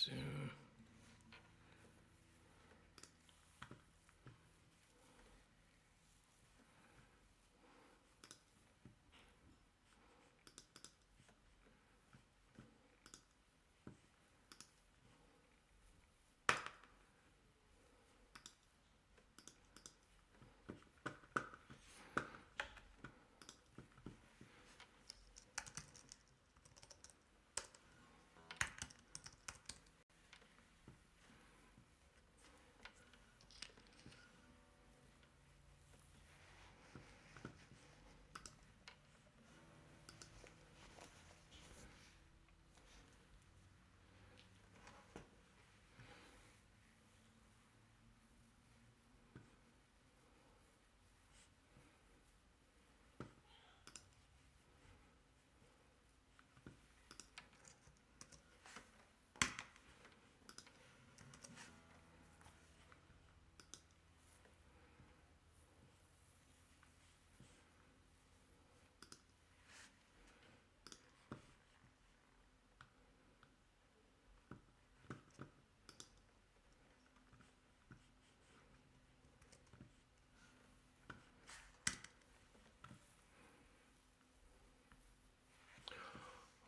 Zoom.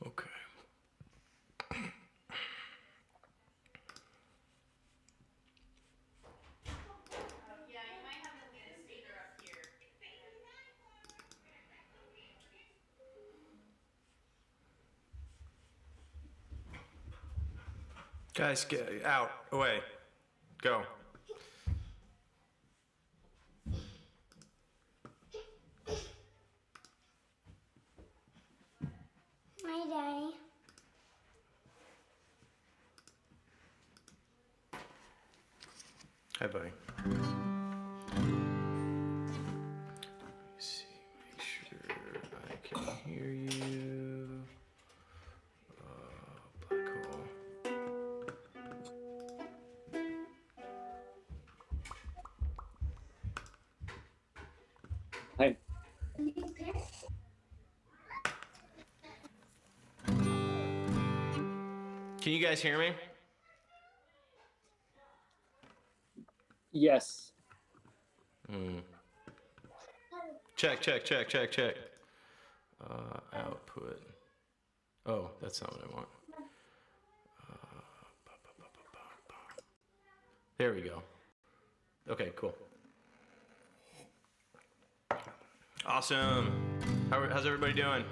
Okay. Yeah, you might have to get a speaker up here. Guys, get out, away, go. Hi, Daddy. Hi, buddy. Let me see, make sure I can hear you. Black hole. Hi. Can you guys hear me? Yes. Check. Output. Oh, that's not what I want. There we go. Okay, cool. Awesome. How's everybody doing?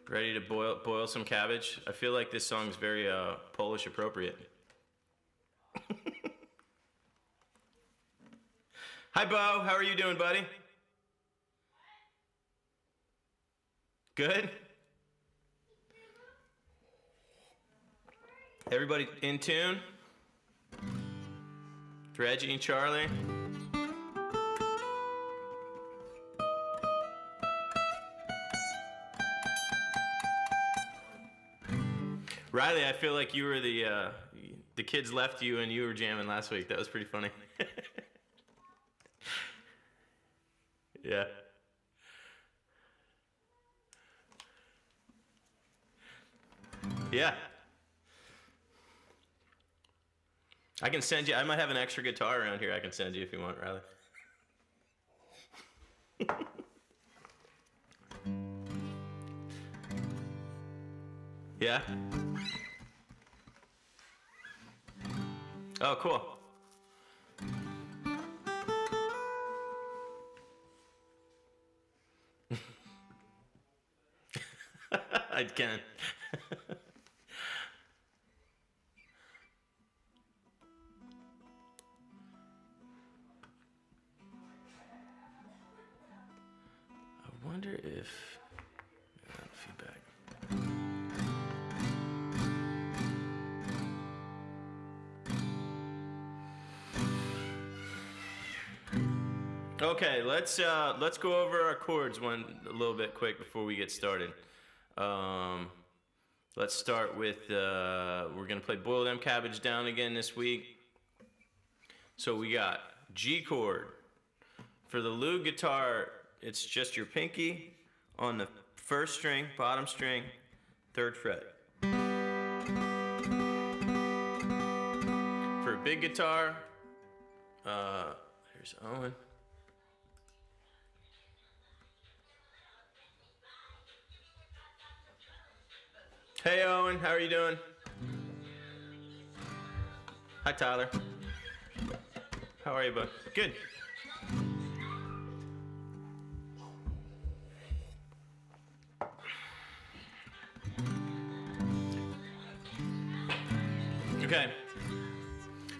Ready to boil some cabbage? I feel like this song's very Polish appropriate. Hi, Bo. How are you doing, buddy? Good? Everybody in tune? Reggie and Charlie? Riley, I feel like you were the kids left you and you were jamming last week. That was pretty funny. Yeah. Yeah. I can send you, I might have an extra guitar around here I can send you if you want, Riley. Yeah? Oh, cool. I can. I wonder if feedback. Okay, let's go over our chords a little bit quick before we get started. Let's start with we're gonna play Boil Them Cabbage Down again this week. So we got G chord. For the lute guitar, it's just your pinky on the first string, bottom string, 3rd fret. For a big guitar, here's Owen. Hey Owen, how are you doing? Hi Tyler. How are you, bud? Good. Okay.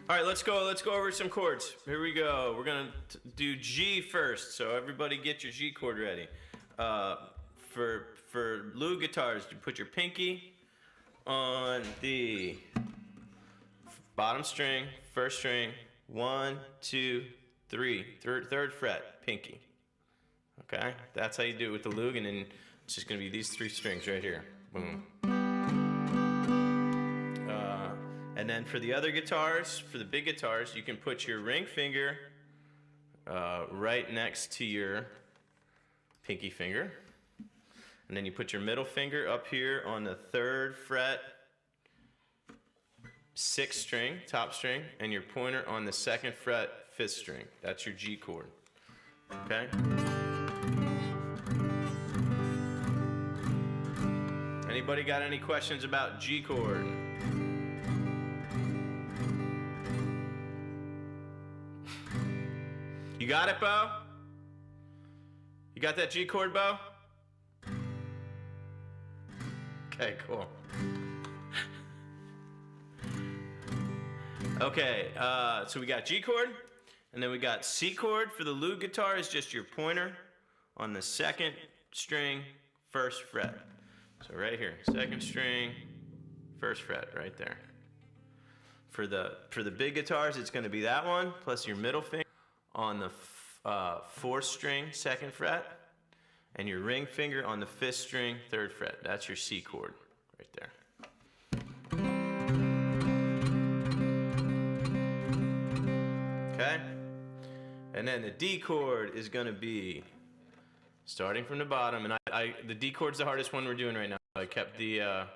All right, let's go over some chords. Here we go. We're gonna do G first, so everybody get your G chord ready. For Lou guitars, you put your pinky on the bottom string, 1st string, 1, 2, 3, 3rd fret, pinky. Okay, that's how you do it with the Lug, and then it's just gonna be these 3 strings right here. Boom. And then for the other guitars, for the big guitars, you can put your ring finger right next to your pinky finger. And then you put your middle finger up here on the 3rd fret, 6th string, top string, and your pointer on the 2nd fret, 5th string. That's your G chord. Okay? Anybody got any questions about G chord? You got it, Bo? You got that G chord, Bo? Okay, cool. Okay, so we got G chord, and then we got C chord. For the Lug guitar is just your pointer on the 2nd string, 1st fret. So right here, 2nd string, 1st fret, right there. For the big guitars, it's going to be that one plus your middle finger on the 4th string, 2nd fret, and your ring finger on the 5th string, 3rd fret. That's your C chord right there. Okay? And then the D chord is going to be starting from the bottom, and the D chord's the hardest one we're doing right now. I kept I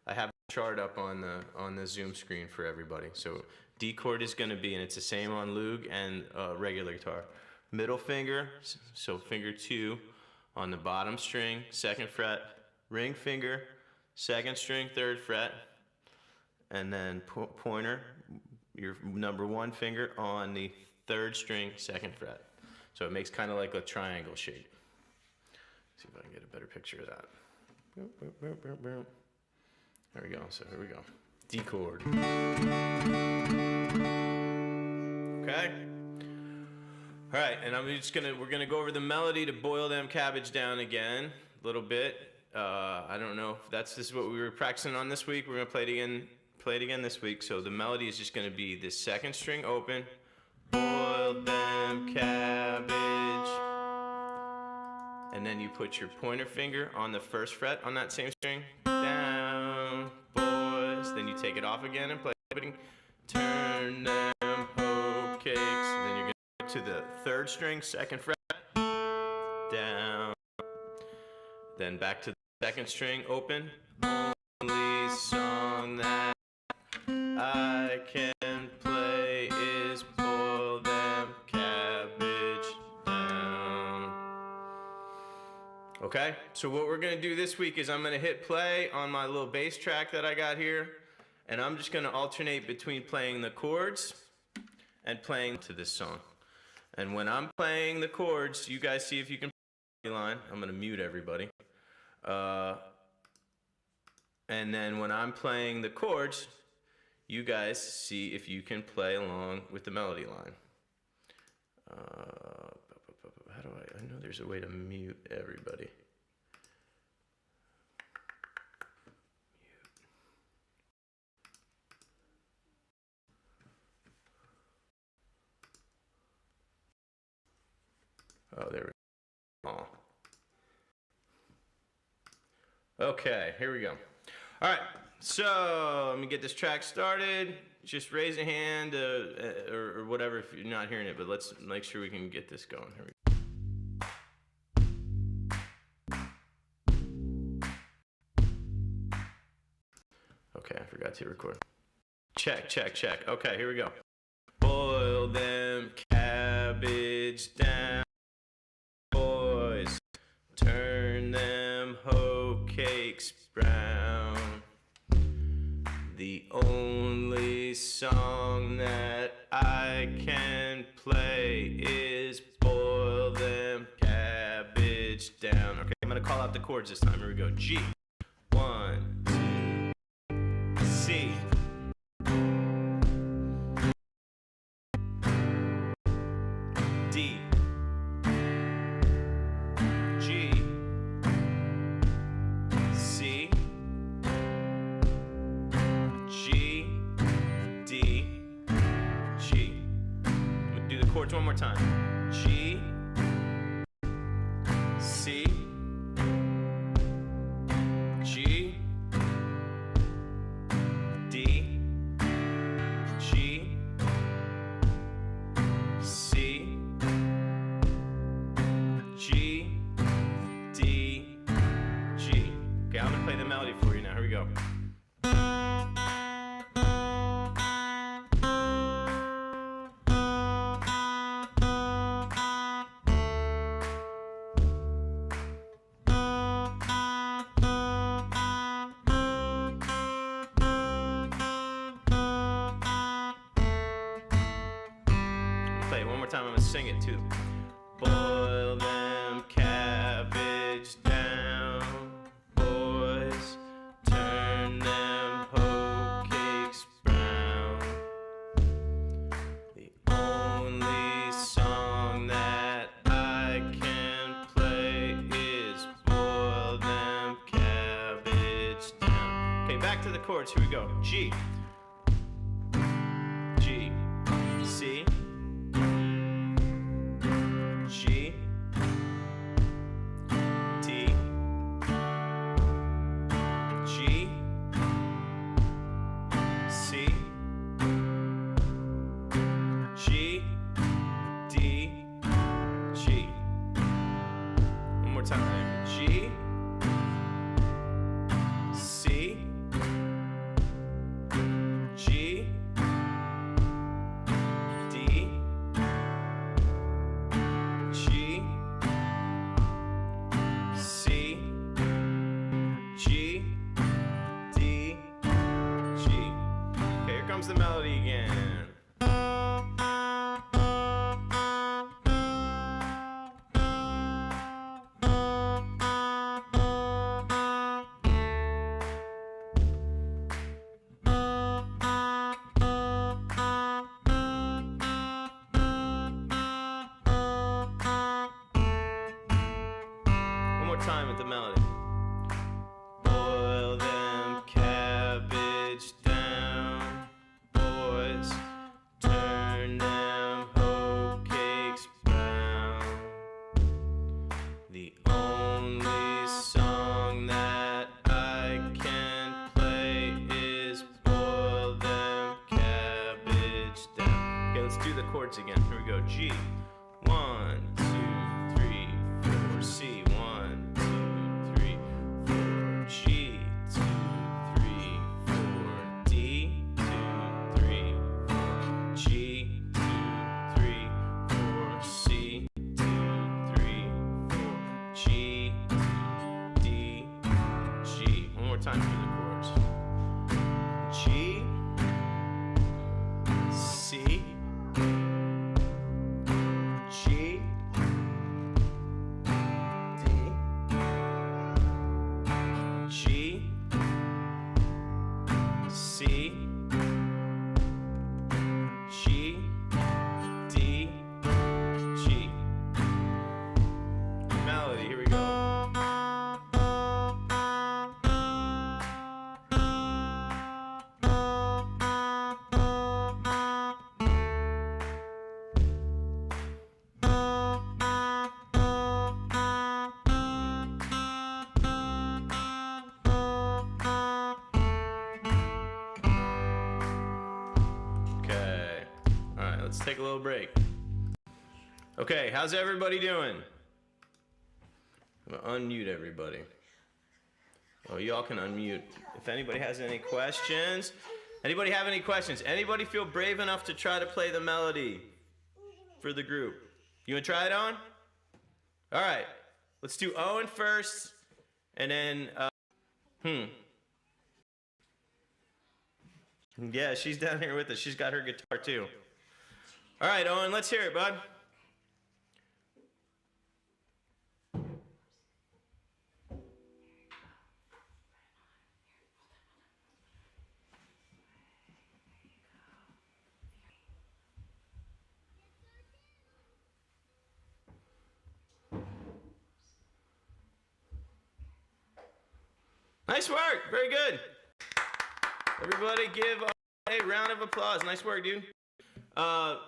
have the chart up on the Zoom screen for everybody. So D chord is going to be, and it's the same on Lug and regular guitar. Middle finger, so finger 2 on the bottom string, 2nd fret, ring finger, 2nd string, 3rd fret, and then pointer, your number 1 finger on the 3rd string, 2nd fret. So it makes kind of like a triangle shape. See if I can get a better picture of that. There we go. So here we go. D chord. Okay. All right, and we're gonna go over the melody to Boil Them Cabbage Down again a little bit. I don't know if this is what we were practicing on this week. We're gonna play it again this week. So the melody is just gonna be the 2nd string open, boil them cabbage, and then you put your pointer finger on the 1st fret on that same string, down, boys. Then you take it off again and play, turn them hoe cakes. And then you're gonna go to the 3rd string, 2nd fret, down. Then back to the 2nd string, open. Only song that I can play is boil them cabbage down. Okay, so what we're gonna do this week is I'm gonna hit play on my little bass track that I got here, and I'm just gonna alternate between playing the chords and playing to this song. And when I'm playing the chords, you guys see if you can play the line. I'm gonna mute everybody. And then when I'm playing the chords, you guys see if you can play along with the melody line. How do I know there's a way to mute everybody. Oh, there we go. Oh. Okay, here we go. All right, so let me get this track started. Just raise a hand or whatever if you're not hearing it, but let's make sure we can get this going. Here we go. forgot to record. Check, check, check. Okay, here we go. Boil them cabbage down, boys. Turn them hoe cakes brown. The only song that I can play is boil them cabbage down. Okay, I'm gonna call out the chords this time. Here we go. G. 1, 2. C. D. G. C. G. D. G. I'm gonna do the chords one more time. G. C. G. D. G. C. G. D. G. Okay, I'm gonna play the melody for you now. Here we go. Play it one more time. I'm gonna sing it too. Boil them cabbage down, boys. Turn them hoe cakes brown. The only song that I can play is boil them cabbage down. Okay, back to the chords. Here we go. G. G. C. G. D. G. C. G. D. G. One more time. G. C. G. D. G. C. G. D. G. Okay, here comes the melody again. Time with the melody. Boil them cabbage down, boys. Turn them hoe cakes brown. The only song that I can play is boil them cabbage down. Okay, let's do the chords again. Here we go. G. 1, 2, 3, 4. C. 1, 2, 3, 4. G. 2, 3, 4. D. 2, 3, 4. G. 2, 3, 4. C. 2, 3, 4. G. D. G. One more time through the chords. G. C. G. D. G. C. G. D. G. Melody, here we go. Okay. All right, let's take a little break. Okay, how's everybody doing? I'm gonna unmute everybody. Oh, you all can unmute. If anybody has any questions. Anybody have any questions? Anybody feel brave enough to try to play the melody for the group? You want to try it, Owen? All right. Let's do Owen first, and then, Yeah, she's down here with us. She's got her guitar, too. All right, Owen, let's hear it, bud. Nice work. Very good. Everybody give a round of applause. Nice work, dude. That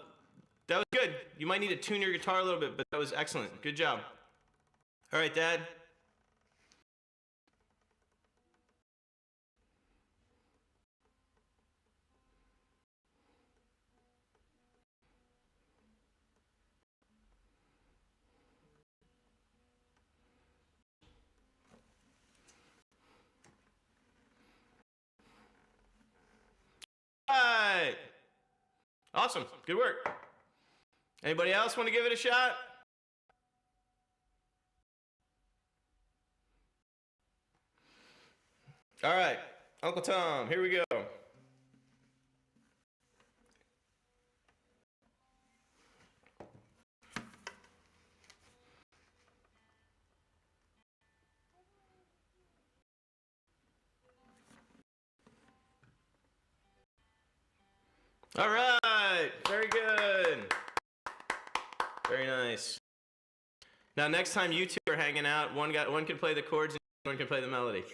was good. You might need to tune your guitar a little bit, but that was excellent. Good job. All right, Dad. All right. Awesome. Good work. Anybody else want to give it a shot? All right. Uncle Tom, here we go. All right, very good. Very nice. Now, next time you two are hanging out, one can play the chords and one can play the melody.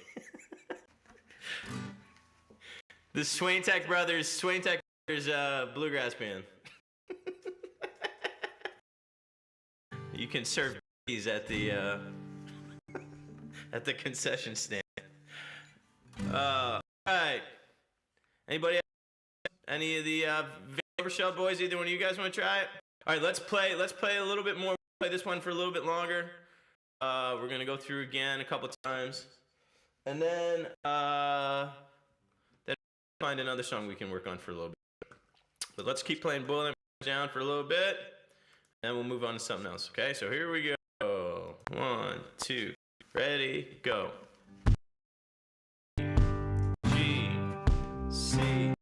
The Swaintek Brothers bluegrass band. You can serve these at the concession stand. All right. Anybody? Any of the Rochelle boys? Either one of you guys want to try it? All right, let's play a little bit more. Play this one for a little bit longer. We're gonna go through again a couple times, and then find another song we can work on for a little bit. But let's keep playing Boil Them Down for a little bit, and we'll move on to something else. Okay, so here we go. 1, 2, ready, go. G, C.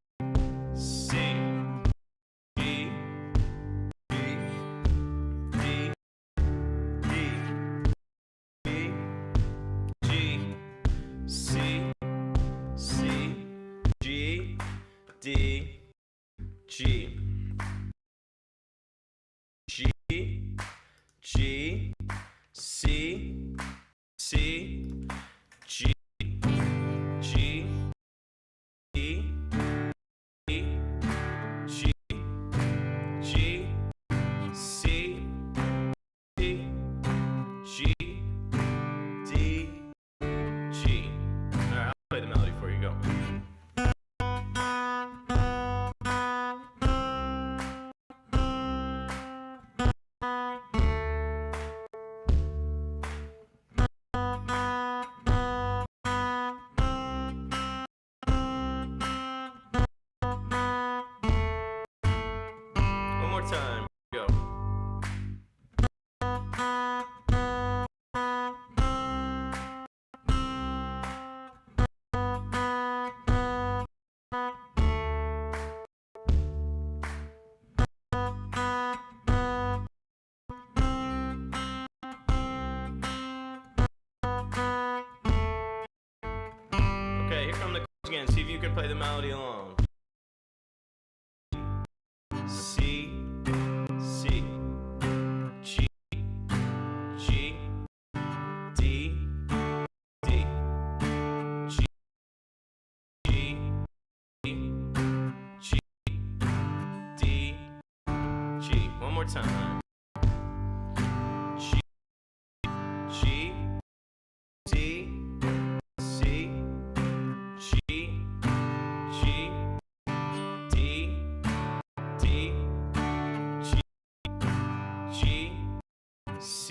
D, G, G, G, C, C, G, G, E, E, G, G, C, C, G, D, G. All right, I'll play the melody for you. Go. Time. Go. Okay, here come the chords again. See if you can play the melody along. C, C, G, G, D, D, G, G, G, D, G. One more time. G, G, D, C, G, G, D, D, G, G, C,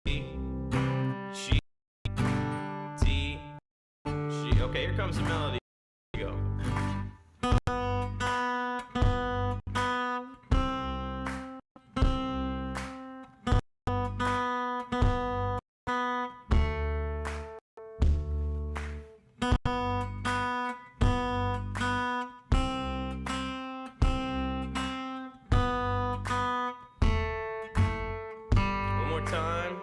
D, G, D, Okay, here comes the melody. Here we go. One more time.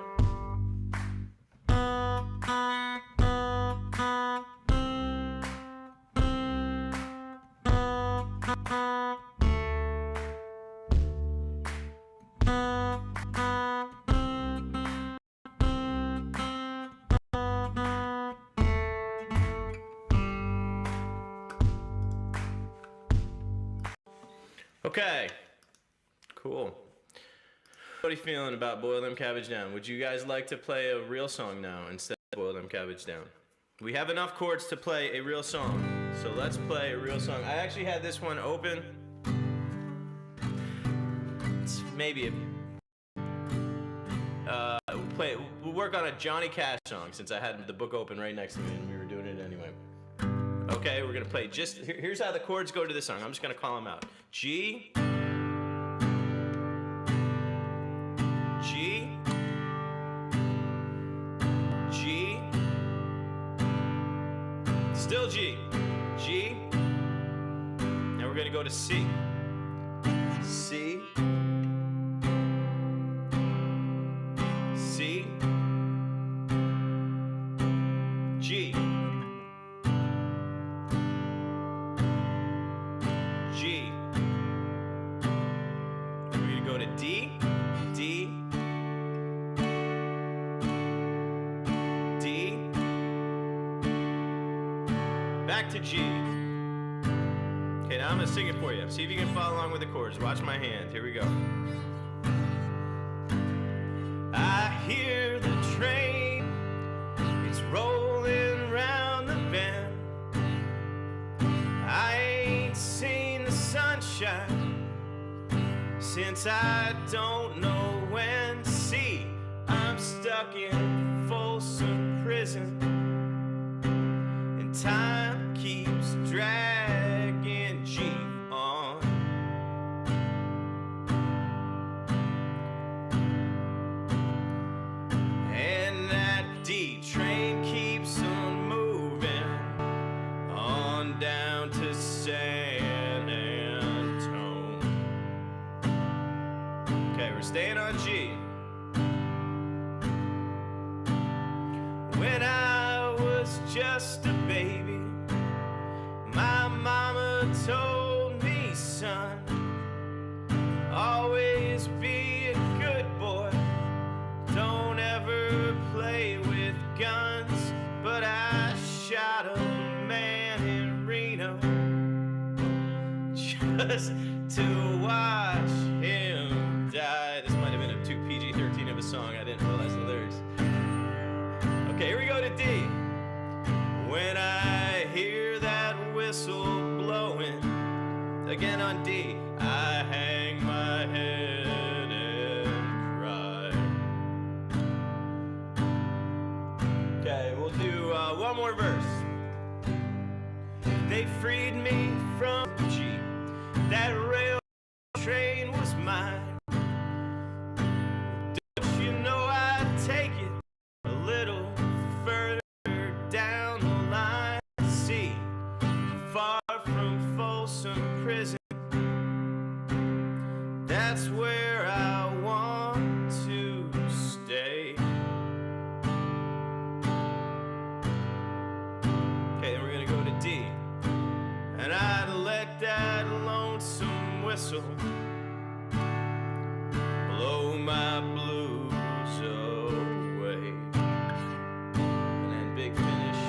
Okay, cool. What are you feeling about Boil Them Cabbage Down? Would you guys like to play a real song now instead of Boil Them Cabbage Down? We have enough chords to play a real song, so let's play a real song. I actually had this one open. It's maybe we'll work on a Johnny Cash song since I had the book open right next to me and we were doing it anyway. Okay, we're gonna play here's how the chords go to this song. I'm just gonna call them out. G, G, G, still G, G. Now we're gonna go to C, C, C, G, G. Then we're gonna go to D, D, D, back to G. Okay, now I'm gonna sing it for you. See if you can follow along with the chords. Watch my hand. Here we go. I hear the train, it's rolling round the bend. I ain't seen the sunshine since I don't know when. See, I'm stuck in Folsom Prison, and time keeps dragging G on. And that D train keeps on moving on down to San Antone. Okay, we're staying on G. When I was just a baby, my mama told me, son, always be a good boy, don't ever play with guns. But I shot a man in Reno just to watch him die. This might have been a too PG-13 of a song. I didn't realize the lyrics. Okay, here we go to D. When I hear that whistle blowing, again on D, I hang my head and cry. Okay, we'll do one more verse. They freed me from G. That rail train was mine. Don't you know I'd take it a little further down the line? See, far from Folsom Prison, that's where I want to stay. Okay, then we're gonna go to D. And I'd let that lonesome whistle blow my blues away. And then big finish.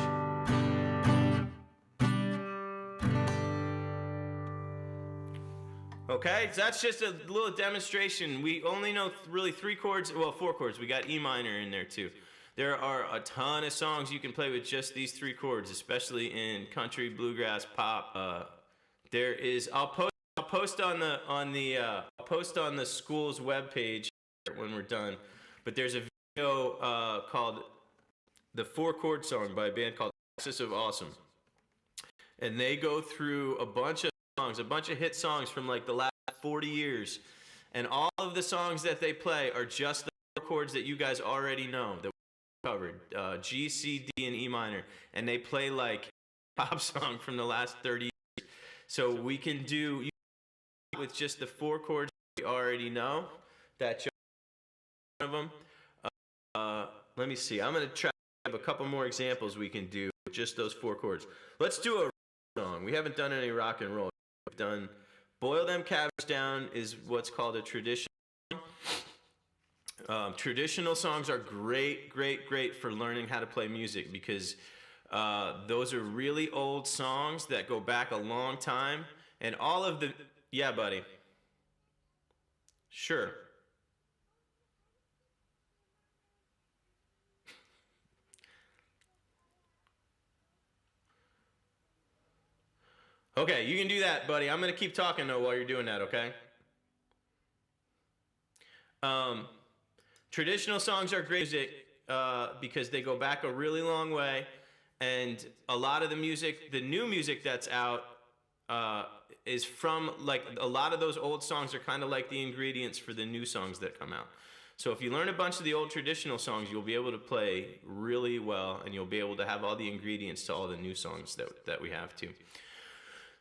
Okay, so that's just a little demonstration. We only know really 3 chords, well, 4 chords. We got E minor in there too. There are a ton of songs you can play with just these 3 chords, especially in country, bluegrass, pop. There is. I'll post on the school's webpage when we're done. But there's a video called "The 4 Chord Song" by a band called Axis of Awesome. And they go through a bunch of songs, a bunch of hit songs from like the last 40 years. And all of the songs that they play are just the chords that you guys already know that we covered. G, C, D, and E minor. And they play like a pop song from the last 30 years. So we can do with just the 4 chords we already know. That's one of them. Let me see. I'm going to try to have a couple more examples we can do with just those 4 chords. Let's do a song. We haven't done any rock and roll. We've done Boil Them Cabbage Down is what's called a traditional song. Traditional songs are great for learning how to play music because those are really old songs that go back a long time. And all of the... Yeah, buddy. Sure. Okay, you can do that, buddy. I'm going to keep talking, though, while you're doing that, okay? Traditional songs are great music because they go back a really long way, and a lot of the music, the new music that's out, is from, like, a lot of those old songs are kind of like the ingredients for the new songs that come out. So if you learn a bunch of the old traditional songs, you'll be able to play really well, and you'll be able to have all the ingredients to all the new songs that we have, too.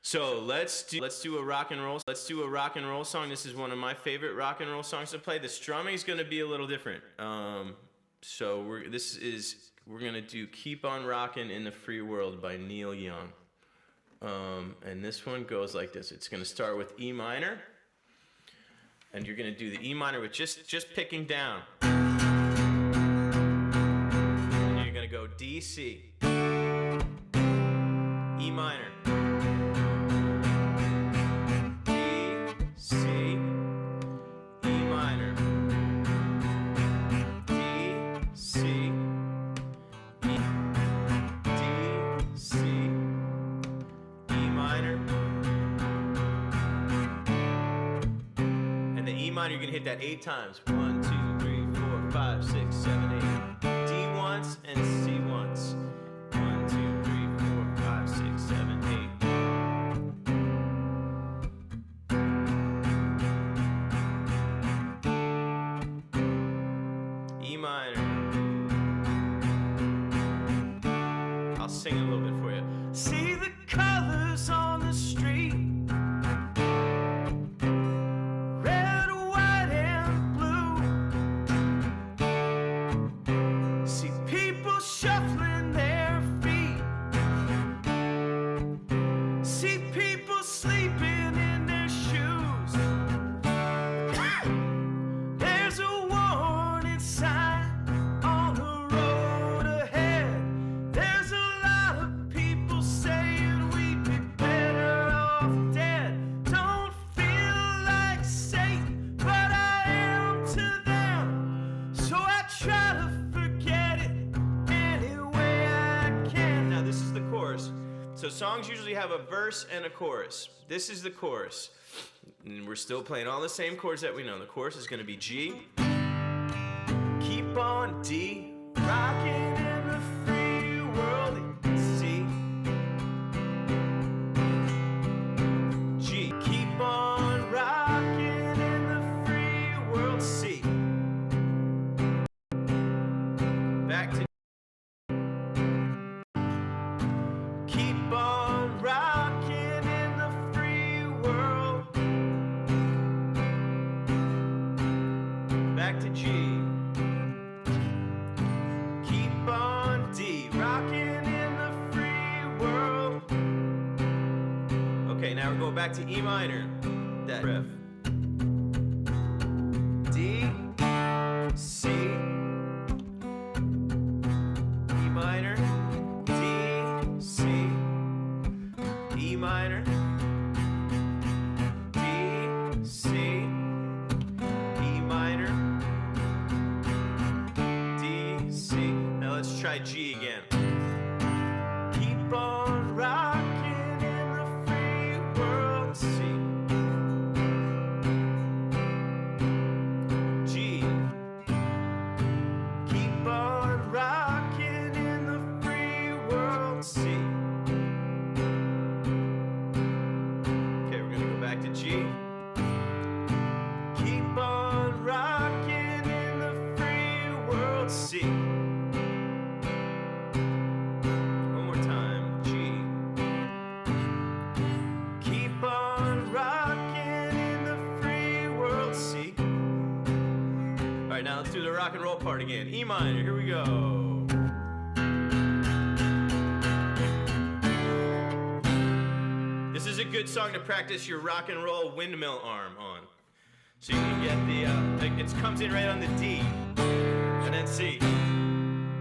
So let's do a rock and roll. Let's do a rock and roll song. This is one of my favorite rock and roll songs to play. The strumming is going to be a little different. So we're going to do "Keep on Rockin' in the Free World" by Neil Young. And this one goes like this. It's going to start with E minor, and you're going to do the E minor with just picking down. And you're going to go D, C, E minor. You're gonna hit that 8 times. 1, 2, 3, 4, 5, 6, 7, 8. D once and C once. 1, 2, 3, 4, 5, 6, 7, 8. E minor. I'll sing it a little bit for you. See the colors on the street. So songs usually have a verse and a chorus. This is the chorus. And we're still playing all the same chords that we know. The chorus is going to be G. Keep on D. Rockin' in the free world. C. G. Keep on rockin' in the free world. C. Back to to G. Keep on D. Rockin' in the free world. Okay, now we're going back to E minor. That riff. D, C, E minor, D, C, E minor, D, C, E minor, try G again. Keep on rocking in the free world. C. G. Keep on rocking in the free world. right, now let's do the rock and roll part again. E minor, here we go. This is a good song to practice your rock and roll windmill arm on. So you can get the, it comes in right on the D, and then C,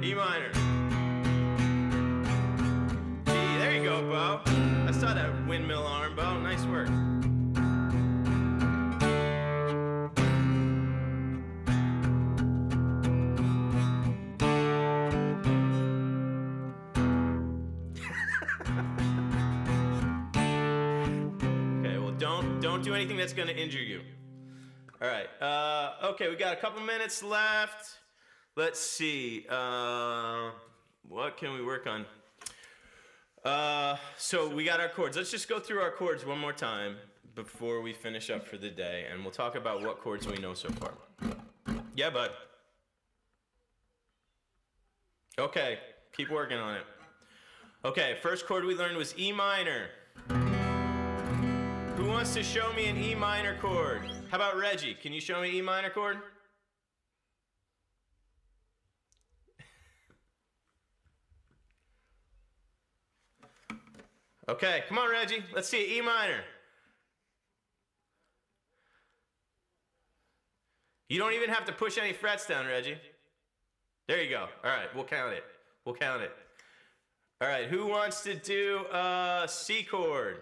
E minor, D, there you go, Bo. I saw that windmill arm, Bo, nice work. Okay, well don't do anything that's gonna injure you. All right, okay, we got a couple minutes left. Let's see, what can we work on? So we got our chords. Let's just go through our chords one more time before we finish up for the day, and we'll talk about what chords we know so far. Yeah, bud. Okay, keep working on it. Okay, first chord we learned was E minor. Who wants to show me an E minor chord? How about Reggie? Can you show me E minor chord? Okay, come on, Reggie. Let's see E minor. You don't even have to push any frets down, Reggie. There you go. All right, we'll count it. We'll count it. All right, who wants to do C chord?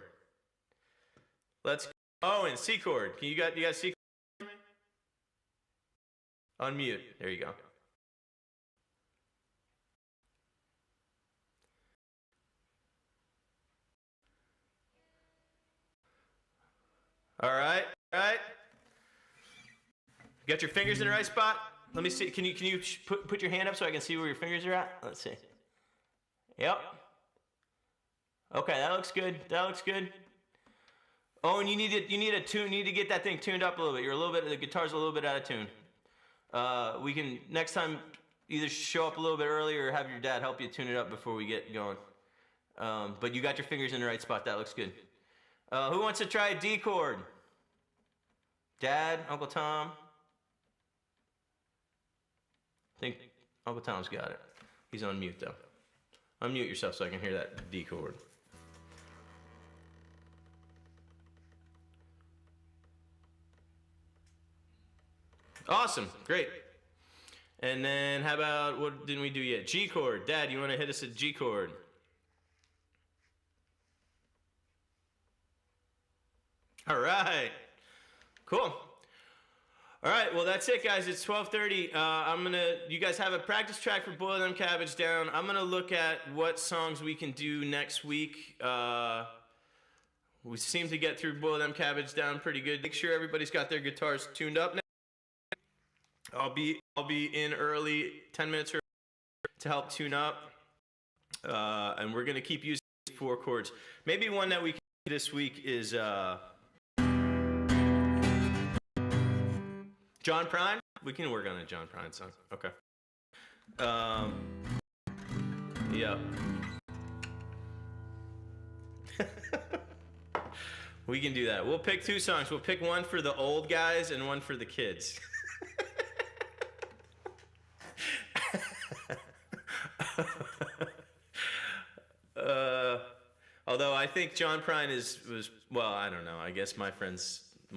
Let's go. Oh, and C chord. You got C chord? Unmute. There you go. All right, all right. You got your fingers in the right spot? Let me see. Can you put your hand up so I can see where your fingers are at? Let's see. Yep. Okay, that looks good. That looks good. Oh, and you need to get that thing tuned up a little bit. The guitar's a little bit out of tune. We can next time either show up a little bit early or have your dad help you tune it up before we get going. But you got your fingers in the right spot. That looks good. Who wants to try a D chord? Dad, Uncle Tom? I think Uncle Tom's got it. He's on mute though. Unmute yourself so I can hear that D chord. Awesome, great. And then how about, what didn't we do yet? G chord. Dad, you want to hit us a G chord? All right, cool. All right, well that's it, guys. It's 12:30. You guys have a practice track for Boil Them Cabbage Down. I'm gonna look at what songs we can do next week. We seem to get through Boil Them Cabbage Down pretty good. Make sure everybody's got their guitars tuned up now. I'll be in early, 10 minutes early to help tune up. And we're gonna keep using 4 chords. Maybe one that we can do this week is John Prine? We can work on a John Prine song. Okay. Yeah. We can do that. We'll pick 2 songs. We'll pick one for the old guys and one for the kids. Although I think John Prine was well, I don't know. I guess my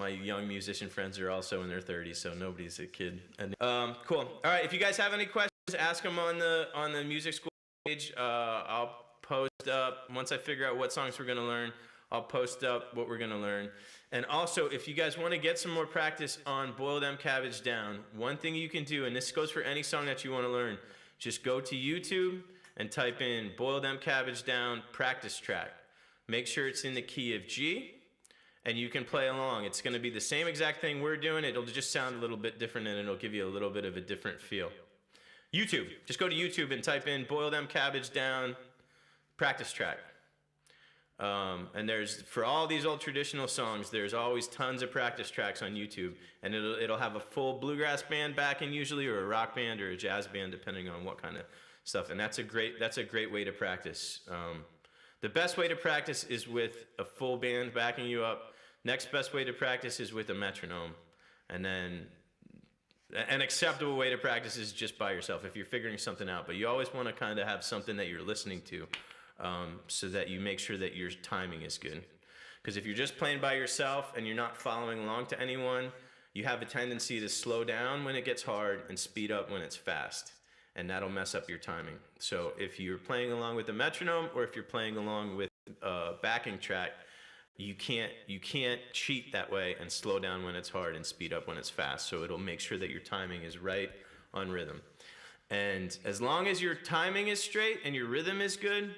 young musician friends are also in their 30s, so nobody's a kid. Cool. All right. If you guys have any questions, ask them on the music school page. I'll post up once I figure out what songs we're gonna learn. I'll post up what we're gonna learn. And also, if you guys want to get some more practice on Boil Them Cabbage Down, one thing you can do, and this goes for any song that you want to learn, just go to YouTube and type in Boil Them Cabbage Down practice track. Make sure it's in the key of G, and you can play along. It's going to be the same exact thing we're doing. It'll just sound a little bit different, and it'll give you a little bit of a different feel. YouTube. Just go to YouTube and type in Boil Them Cabbage Down practice track. And for all these old traditional songs, there's always tons of practice tracks on YouTube, and it'll have a full bluegrass band backing usually, or a rock band or a jazz band, depending on what kind of stuff. And that's a great way to practice. The best way to practice is with a full band backing you up. Next best way to practice is with a metronome, and then An acceptable way to practice is just by yourself if you're figuring something out. But you always want to kind of have something that you're listening to, so that you make sure that your timing is good. Because if you're just playing by yourself and you're not following along to anyone, you have a tendency to slow down when it gets hard and speed up when it's fast. And that'll mess up your timing. So if you're playing along with the metronome or if you're playing along with a backing track, you can't cheat that way and slow down when it's hard and speed up when it's fast. So it'll make sure that your timing is right on rhythm. And as long as your timing is straight and your rhythm is good,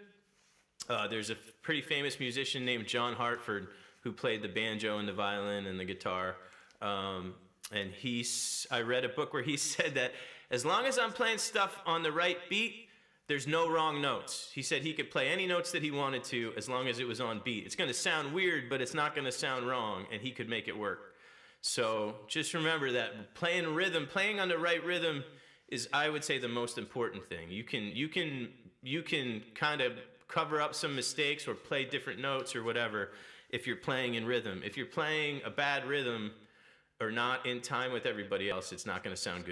there's a pretty famous musician named John Hartford who played the banjo and the violin and the guitar. And I read a book where he said that as long as I'm playing stuff on the right beat, there's no wrong notes. He said he could play any notes that he wanted to as long as it was on beat. It's going to sound weird, but it's not going to sound wrong, and he could make it work. So just remember that playing on the right rhythm is, I would say, the most important thing. You can kind of cover up some mistakes or play different notes or whatever if you're playing in rhythm. If you're playing a bad rhythm or not in time with everybody else, it's not going to sound good.